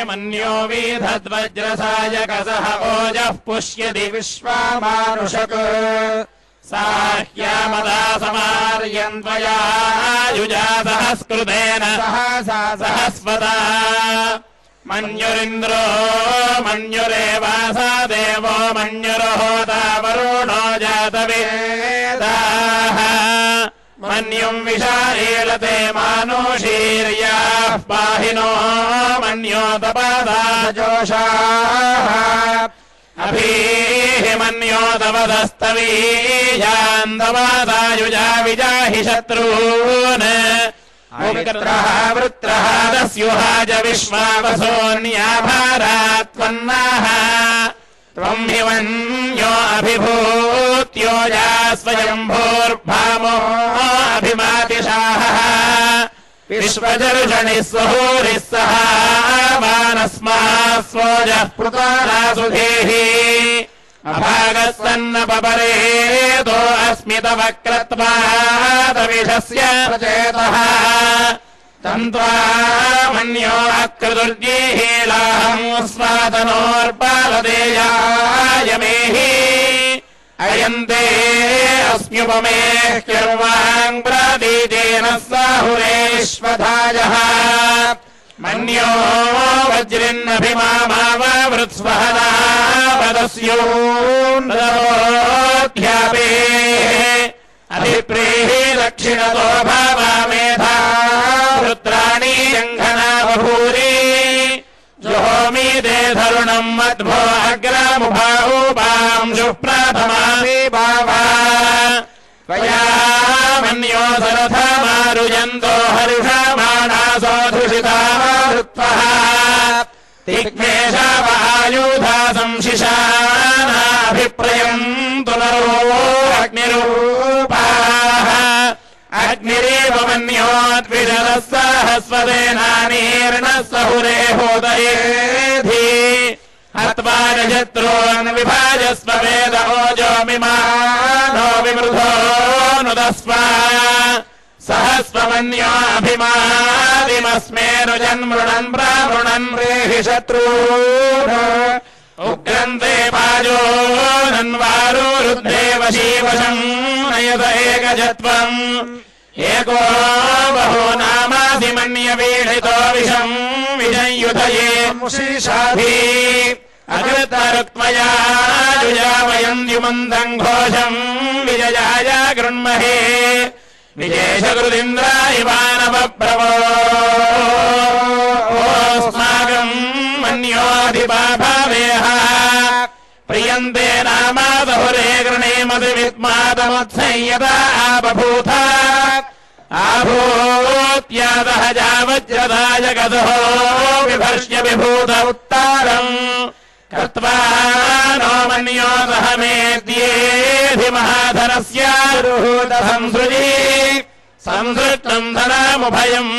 मन्यो वीधद्वज्रसायकसः ओजः पुष्यति विश्वामानुषक् साह्यामदा समार्यन्त्वया युजा सहस्कृतेन सहस्वता मन्युरिन्द्रो मन्युरेवासा देवो मन्युर्होता वरुणो जातवेदाः मन्युम् विशालीलते मानुषीर्याः पाहिनो मन्योतपादाजोषाः अभीः मन्योतवदस्तवीयान्दवादायुजा विजाहि शत्रून् उग्रः वृत्रः दस्युहाज विश्वावसोऽन्याभारात्वन्नाः त्वम् हि वन्यो अभिभूत्यो या स्वयम्भूर्भामो अभिमातिशाः विश्वजर्षणिः स्वहूरिः सह मानस्मास्वोजः पृतारासुधेः अभागस्सन्नपरेतो अस्मितवक्रत्वादविषस्य प्रचेतः तन्त्वा मन्यो अकृतुर्जीहीलाहम् स्वातनोर्पालदेयायमेहि अयन्ते अस्म्युपमेः किर्वाङ् प्रतीतेन साहुरेष्वधायः मन्यो वज्रिन्नभिमामाववृत्स्वहदा पदस्योऽध्यापे अभिप्रेहि दक्षिणतो भावामेधा रुद्राणि जङ्घना बभूरि जोहोमि ते धरुणम् मध्वो अग्रमुभाऊपांशुः प्रथमामि भावा त्वया मन्यो सरथमारुजन्तो हर्षमाणासो धुषिता ऋत्वः तिग्मेषावायुधा संशिशानाभिप्रयन्तु नरो अग्निरूपाः अग्निरेव मन्योद्विषदः सहस्वदेनानीर्णः सहुरे होदयेधि हत्वा शत्रून् विभाजस्व वेद ओजो मिमानो विमृधो नुदस्व सहस्वमन्योऽभिमादिमस्मेरुजन्मृणन् प्रामृणन् प्रेहि शत्रून् उग्रन्ते पाजो नन्वारुरुद्धेव शीवशम् नयत एकजत्वम् एको बहो नामाधिमन्यवीडितो विषम् विजयुधये मुषीषाभिः अकृतरुक्त्वया जुजावयन्त्युमन्दम् घोषम् विजयाय गृह्महे विजयशकृदिन्द्रायवानवप्रभोस्माकम् मन्योऽधिपाभावेह प्रियन्ते नामादहुरे गृणीमतिविद्मातमुत्संयता बभूथ आभूत्यादः जावज्रदाय गदो विभर्ष्य विभूत उत्तारम् कृत्वा नो मन्योदह मेद्येधि महाधनस्य रुहूतसंसृजि संसृष्टम् धनमुभयम्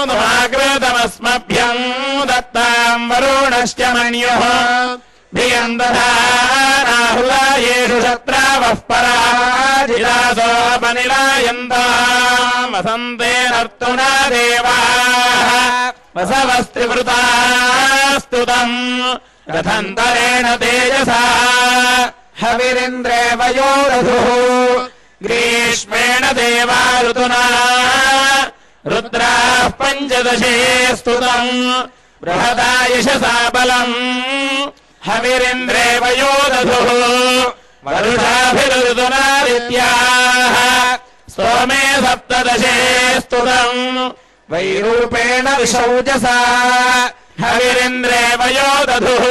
नुमाकृतमस्मभ्यम् दत्ताम् वरुणश्च मन्योः भियन्दधानाहुलायेषु शत्रावः पराजितासोपनिलायन्ताम् वसन्तेनर्तुना देवाः वसवस्त्रिवृतास्तुतम् रथन्तरेण तेजसा हविरिन्द्रे वयोरधुः ग्रीष्मेण देवा ऋतुना रुद्राः पञ्चदशे स्तुतम् बृहदा यशसा बलम् हविरिन्द्रे वयोदधुः वरुषाभिरुदुनादित्याः स्तोमे सप्तदशे स्तुतम् वैरूपेण विशौजसा हविरिन्द्रे वयोदधुः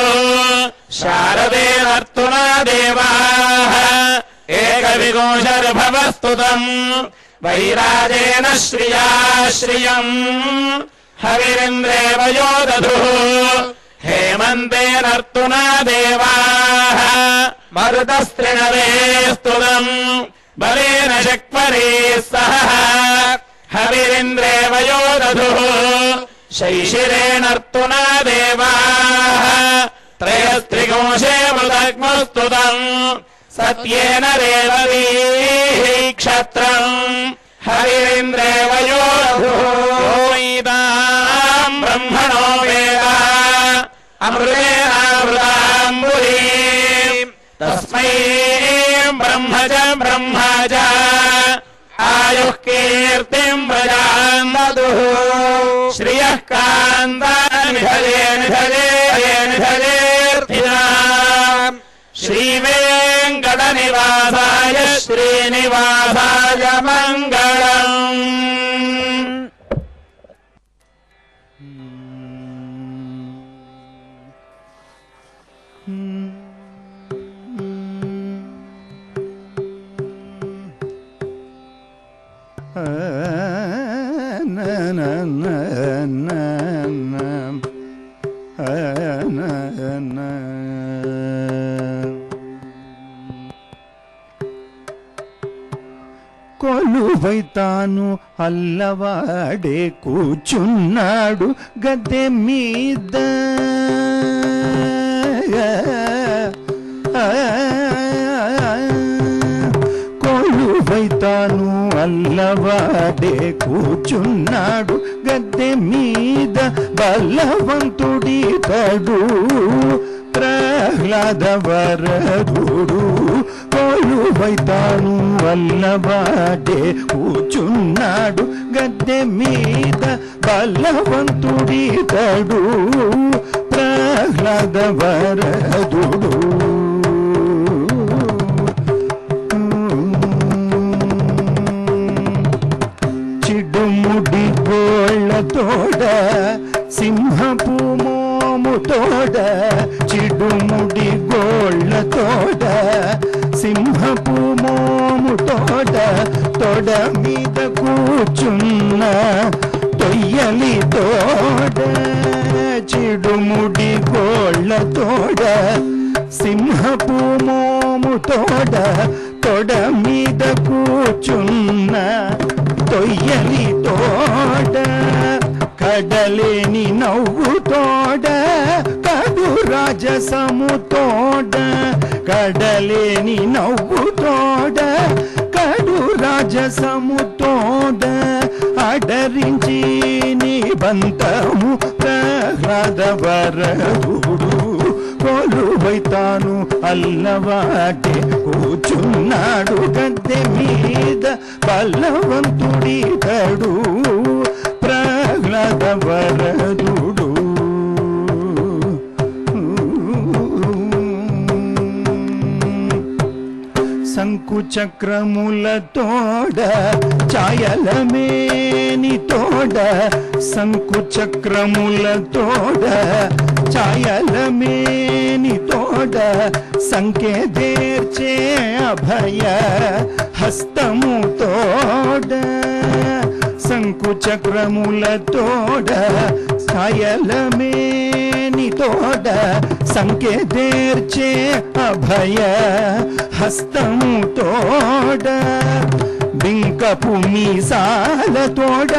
शारदेनर्तुना देवाः एकविकोशर्भवस्तुतम् वैराजेन श्रिया श्रियम् हविरिन्द्रे वयोदधुः हेमन्तेनर्तुना देवाः मरुतस्त्रिणवे स्तुतम् बलेन शक्वरे सह हविरिन्द्रे वयोदधुः शैशिरेणर्तुना देवाः त्रयस्त्रिकोशे मृदग्मस्तुतम् सत्येन रेवतीः क्षत्रम् हविरिन्द्रे वयोदधुः ब्रह्मणो वेदा అమృతేనామృతాంబురీ తస్మై బ్రహ్మజ బ్రహ్మజ ఆయుః కీర్తిం ప్రజాందదుః శ్రియః కాంతానిధలే నిధలే నిధలేర్థినాం శ్రీవేంకటనివాసాయ శ్రీనివాసాయ మంగళం. కొలువై తాను అల్లవాడే కూర్చున్నాడు గద్దె మీద. కొలువై తాను అల్లవాడే కూర్చున్నాడు గద్దె మీద. బలవంతుడితడు ప్రహ్లాద వరదుడు. కొలువై తాను అల్లవాడే కూర్చున్నాడు గద్దె మీద. బలవంతుడితడు ప్రహ్లాద వరదుడు. చిడుముడి గోళ్ళతోడ సింహపు మోముతోడ. చిడుముడి గోళ్ళతోడ సింహపు మోముతోడ. తొడ మీద కూర్చున్న తొయ్యలి తోడ. చిడుముడి గోళ్ళతోడ సింహపు మోముతోడ. తొడ మీద కూర్చున్న తొయ్యలి తోడ. కడలేని నవ్వు తోడ కడు రాజసము తోడ. కడలేని నవ్వు తోడ కడు రాజసము తోడ. అడరించి నిబంతము ప్రహ్లాద వరదుడు. కొలువై తాను అల్లవాటే కూర్చున్నాడు గద్దె మీద. బలవంతుడితడు ప్రహ్లాద వరదుడు. శంకు చక్రముల తోడ ఛాయలమేని తోడ. శంకు చక్రముల తోడ ఛాయలమేని తోడ. సంకేదేర్చే అభయ హస్తము తోడ. శంకు చక్రముల తోడ ఛాయలమేని తోడ. సంకేదేర్చే అభయ హస్తము తోడ. బింకపు మీసాల తోడ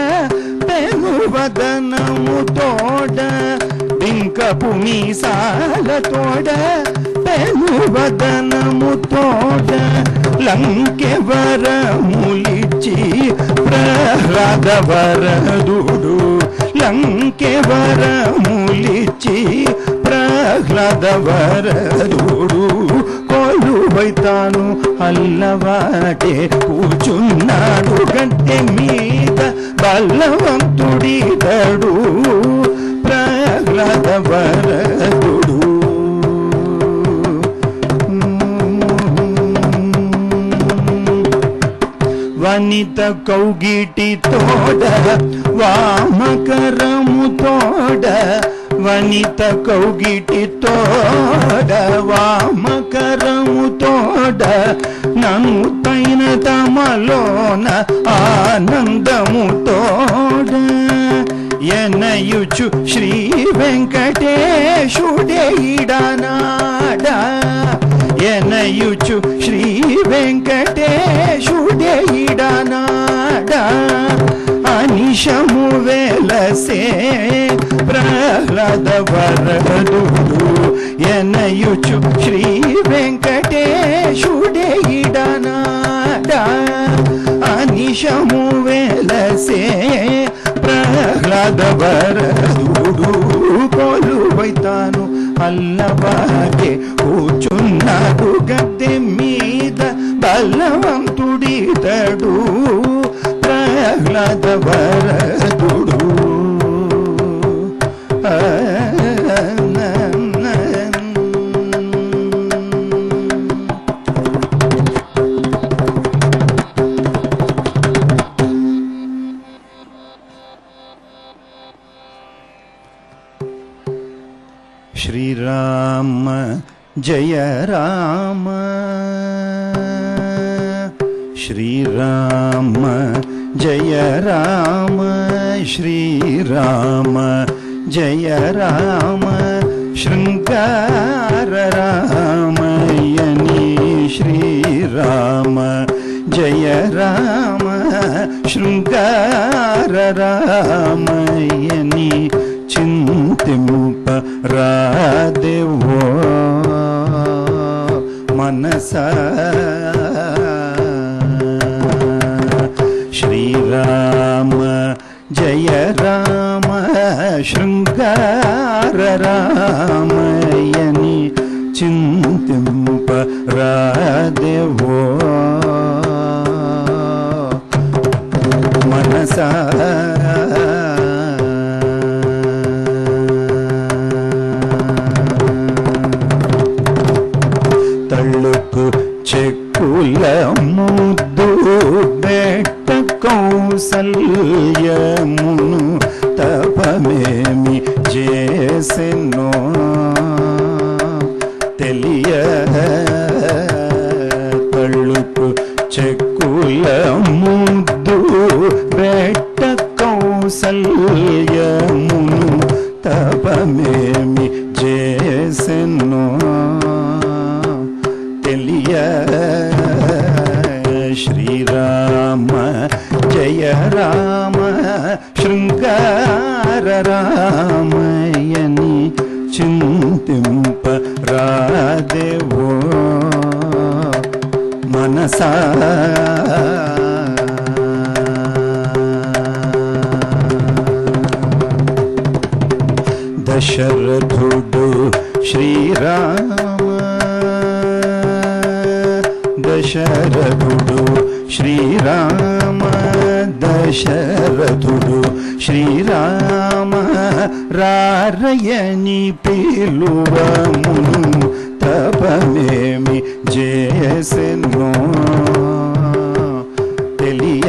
పెనువదనము తోడ. బింకపు మీసాల తోడ పెనువదనము తోడ. లంకెవరములిచ్చి ప్రహ్లాద వరదుడు. లంకెవరములిచ్చి ప్రహ్లాద వరదుడు. కొలువై తాను అల్లవాటే కూర్చున్నాడు గద్దె మీద. బలవంతుడితడు ప్రహ్లాద వరదుడు. వనిత కౌగిటి తోడ వామకరము తోడ. వనిత కౌగిటి తోడ వామకరము తోడ. ననుతైన తమలోన ఆనందము తోడ. ఎనయుచు శ్రీ వెంకటేశుడే ఈడనాడ. ఎనయుచు శ్రీ వెంకటేశుడే ఈడనాడ. అనిశము వెలసే ప్రహ్లాద వరదుడు. ఎనయుచు శ్రీ వెంకటేశుడే ఈడనాడ. అనిశము వెలసే ప్రహ్లాద వరదుడు. కొలువై తాను అల్లవాగే కూచున్నాడు గద్దె మీద బలవంతుడితడు ప్రహ్లాద వరదుడు. శ్రీరామ జయ రామ శ్రీరామ జయ రామ శ్రీరామ జయ రామ శృంగార రామయని శ్రీరామ జయ రామ శృంగార రామయని చింతింప రాదేవో మనసా. శ్రీరామ జయ రామ శృంగార రామయని చింతింప రాదేవో మనసా. తళ్ళుకు చెక్కుల ముద్దు బెట్ట కౌసల్యమును తపమేమి చేసెనో తెలియ. తళ్ళుకు చెక్కుల ముద్దు బెట్ట కౌసల్యమును తపమేమి చేసెనో తెలియ. శ్రీరామ జయ రామ శృంగార రామయని చింతింప రాదేవో మనసా. దశరథుడు శ్రీరామ దశరథుడు శ్రీరామ దశరథుడు శ్రీరామ రారయని పిలువమును తపమేమి చేసెనో తెలియ.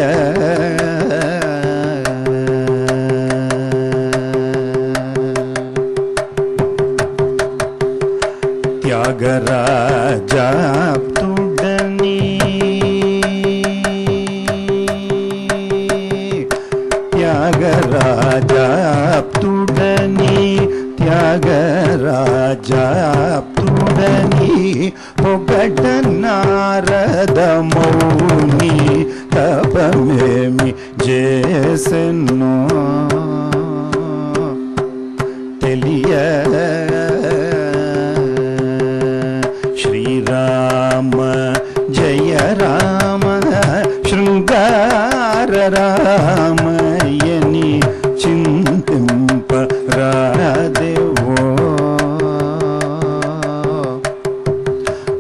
త్యాగరాజాప్తుడని త్యాగరాజాప్తుడని త్యాగరాజాప్తుడని పొగడ నారద మౌని తపమేమి చేసెనో తెలియ. శ్రీరామ జయ రామ శృంగార రామయని చింతింప రాదేవో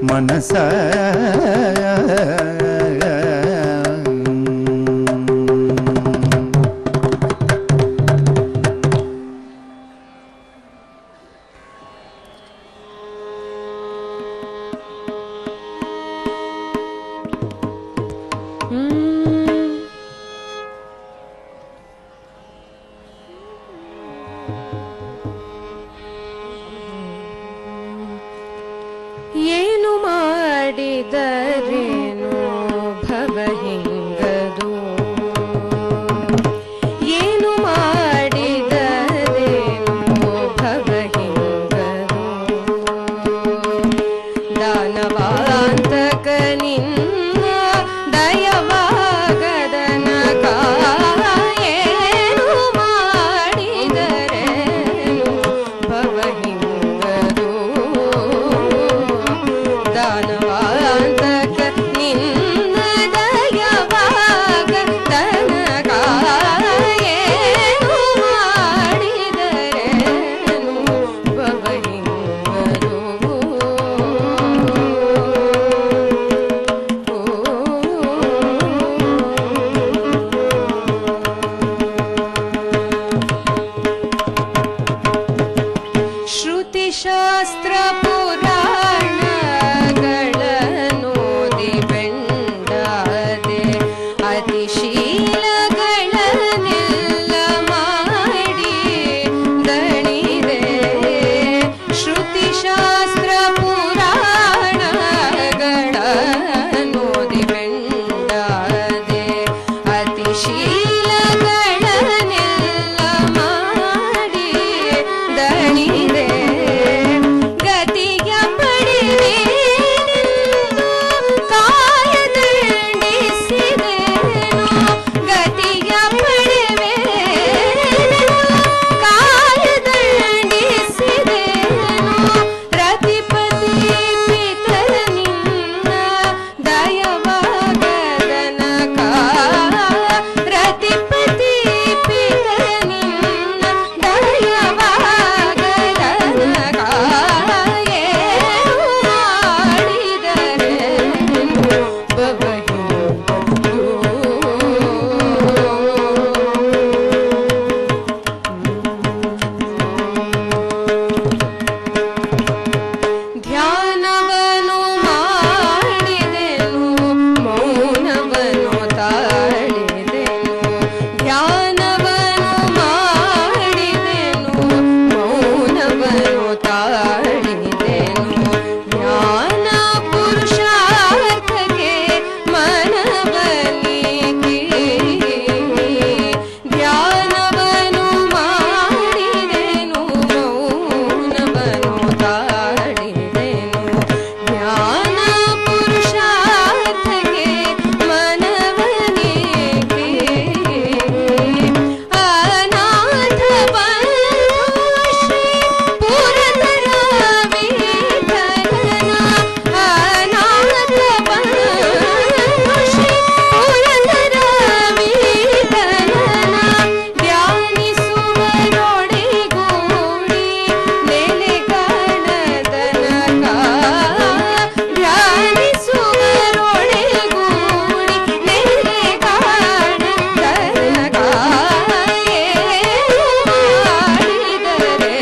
మనసా. ಏನು ಮಾಡಿದರೇನು ಭವಹಿಂಗದು ಏನು ಮಾಡಿದರೇನು ಭವಹಿಂಗದು ದಾನವಾಂತಕ ನಿನ್ನ ದಯವಾಗದನ ಏನು ಮಾಡಿದರೇನು ಭವಹಿಂಗದು ದಾನವಾಂತಕ ನಿನ್ನ ದಯವಾಗದನ ಏನು ಮಾಡಿದರೇನು ಭವಹಿಂಗದು ಶ್ರುತಿಶಾಸ್ತ್ರ ಪುರಾಣಗಳನ್ನೋದಿ ಬೆಂಡಾದೆ ಅತಿಶೀಲಗಳನ್ನೆಲ್ಲ ಮಾಡಿ ದಣಿದೆ ಶ್ರುತಿಶಾಸ್ತ್ರ ಪುರಾಣಗಳನ್ನೋದಿ ಬೆಂಡಾದೆ ಅತಿಶೀಲಗಳನ್ನೆಲ್ಲ ಮಾಡಿ ದಣಿದೆ ಗತಿಯ ಪಡೆವೆ ಕಾಯದಂಡಿಸಿದೆನು ಗತಿಯ ಪಡೆವೆ ಕಾಯದಂಡಿಸಿದೆನು ರತಿಪತಿ ಪಿತ ನಿನ್ನ ದಯವಾಗದನಕ ರತಿಪತಿ ಪಿತ ನಿನ್ನ ದಯವಾಗದನಕ ಏನು ಮಾಡಿದರೆ ಧ್ಯಾನವನು ಮಾಡಿದೆನು ಮೌನವನು ತಾಳಿದೆನು ಧ್ಯಾನವನು ಮಾಡಿದೆನು ಮೌನವನು ತಾಳಿದೆನು ಜ್ಞಾನ ಪುರುಷಾರ್ಥಕ್ಕೆ ಮನವನಿಗೆ ಧ್ಯಾನವನು ಮಾಡಿದೆನು ಮೌನವನು ತಾಳಿದೆನು ಜ್ಞಾನ ಪುರುಷಾರ್ಥಕ್ಕೆ ಮನವನಿಗೆ ಅನಾಥ ಬಂಧು ಶ್ರೀ ಪುರತರ ವಿಠಲನ ಅನಾಥ ಬಂಧು ಶ್ರೀ ಪುರತರ ವಿಠಲನ ಧ್ಯಾನಿಸುವರೊಡೆಗೂಡಿ ನೆಲೆ ಕಾಣದನಕ ಧ್ಯಾನಿಸುವರೊಡೆಗೂಡಿ ನೆಲೆ ಕಾಣದನಕ ಏನು ಮಾಡಿದರೆ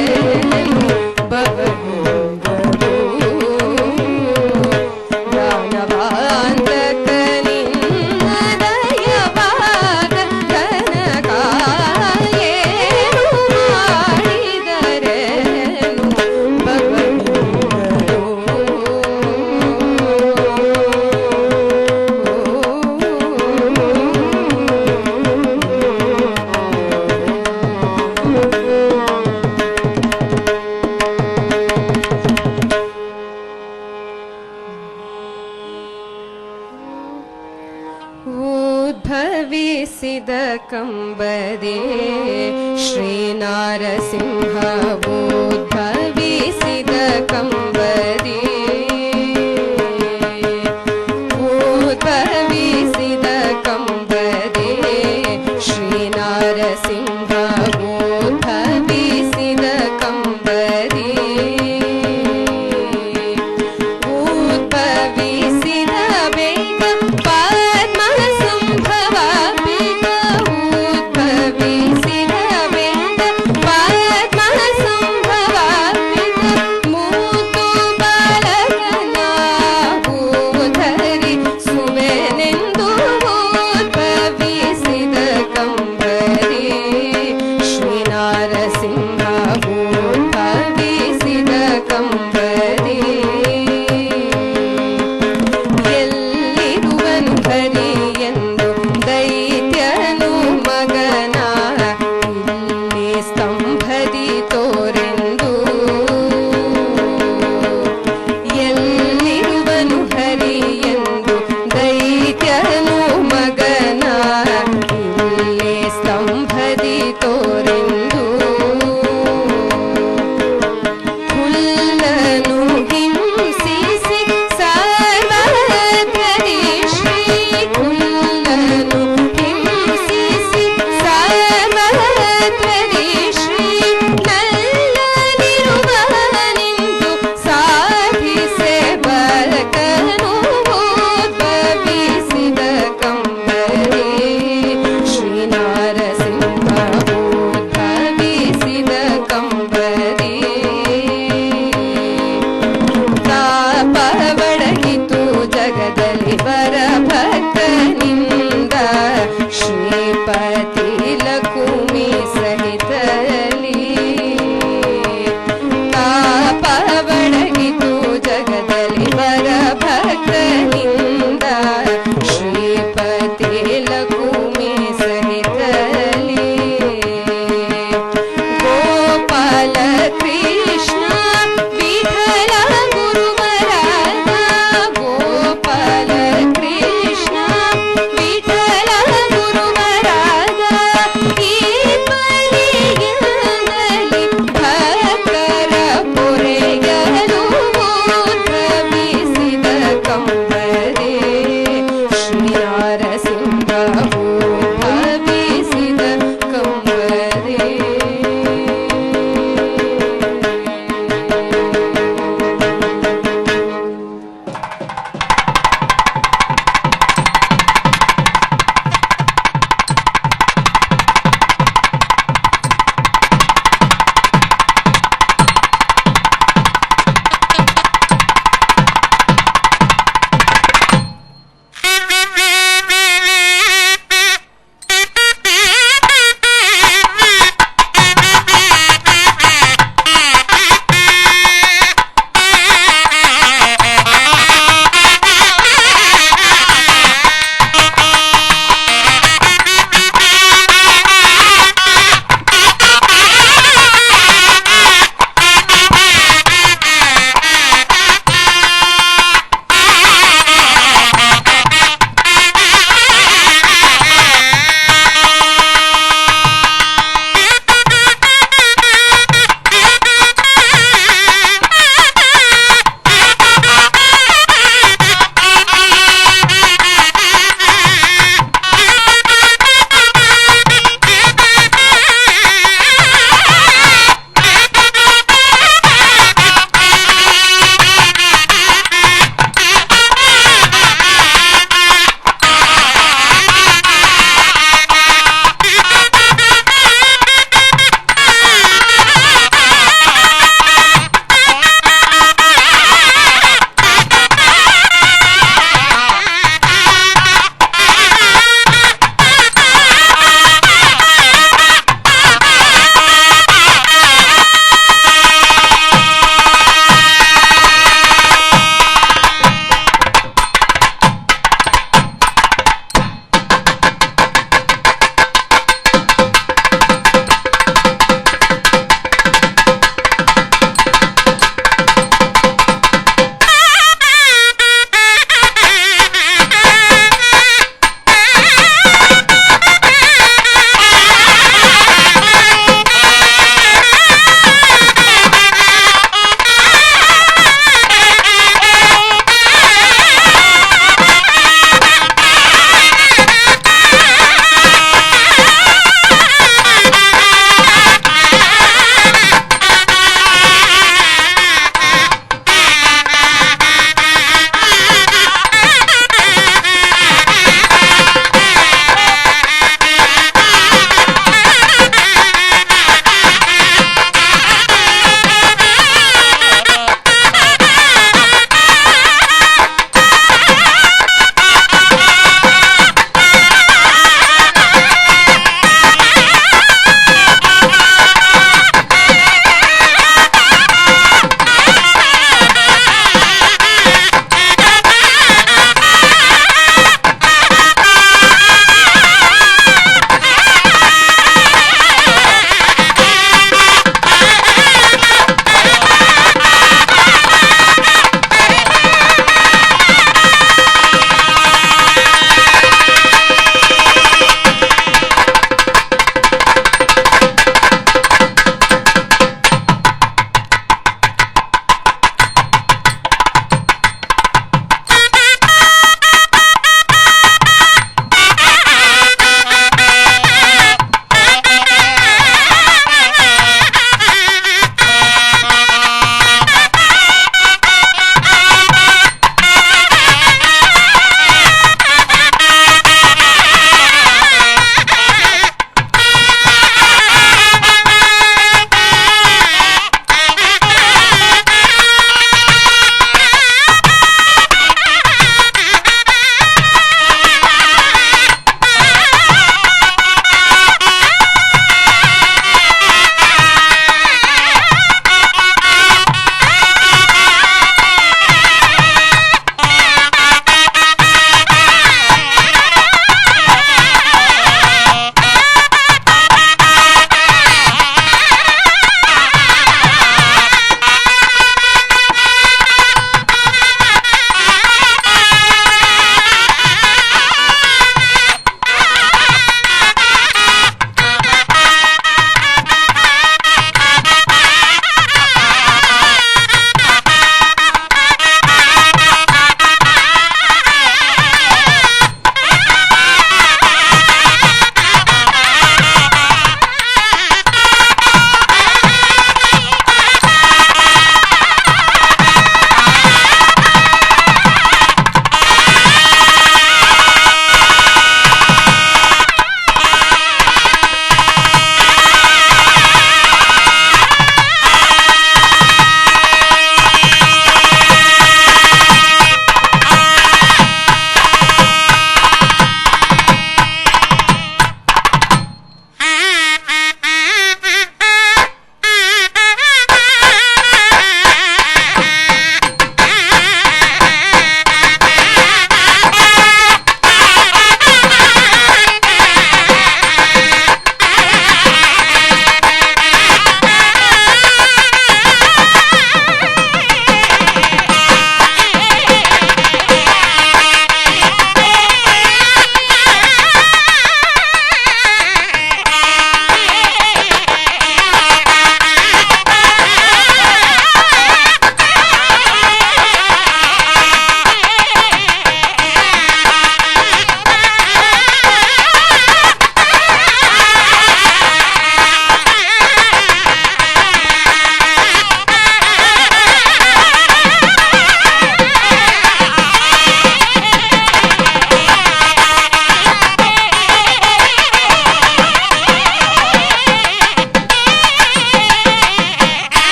ಬಬರುವುದು ಜ್ಞಾನವಾಂತಕ ನಿನ್ನ ದಯವಾಗದನಕ ಏನು ಮಾಡಿದರೆ ಉದ್ಭವಿಸಿದ ಕಂಬದೆ ಶ್ರೀನಾರಸಿಂಹ ಉದ್ಭವಿಸಿದ ಕಂಬದೆ ಉದ್ಭವಿಸಿದ ಕಂಬದೆ ಶ್ರೀನಾರಸಿಂಹ ಉದ್ಭವಿಸಿದ ಕಂಬದೆ ಉದ್ಭವಿಸಿದ ಬೇಗ ಪದ್ಮ ಸಂಭವ ಬೇಗ ಉದ್ಭವಿಸಿದ ಬೇಗ ಪದ್ಮ ಸಂಭವ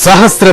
సహస్ర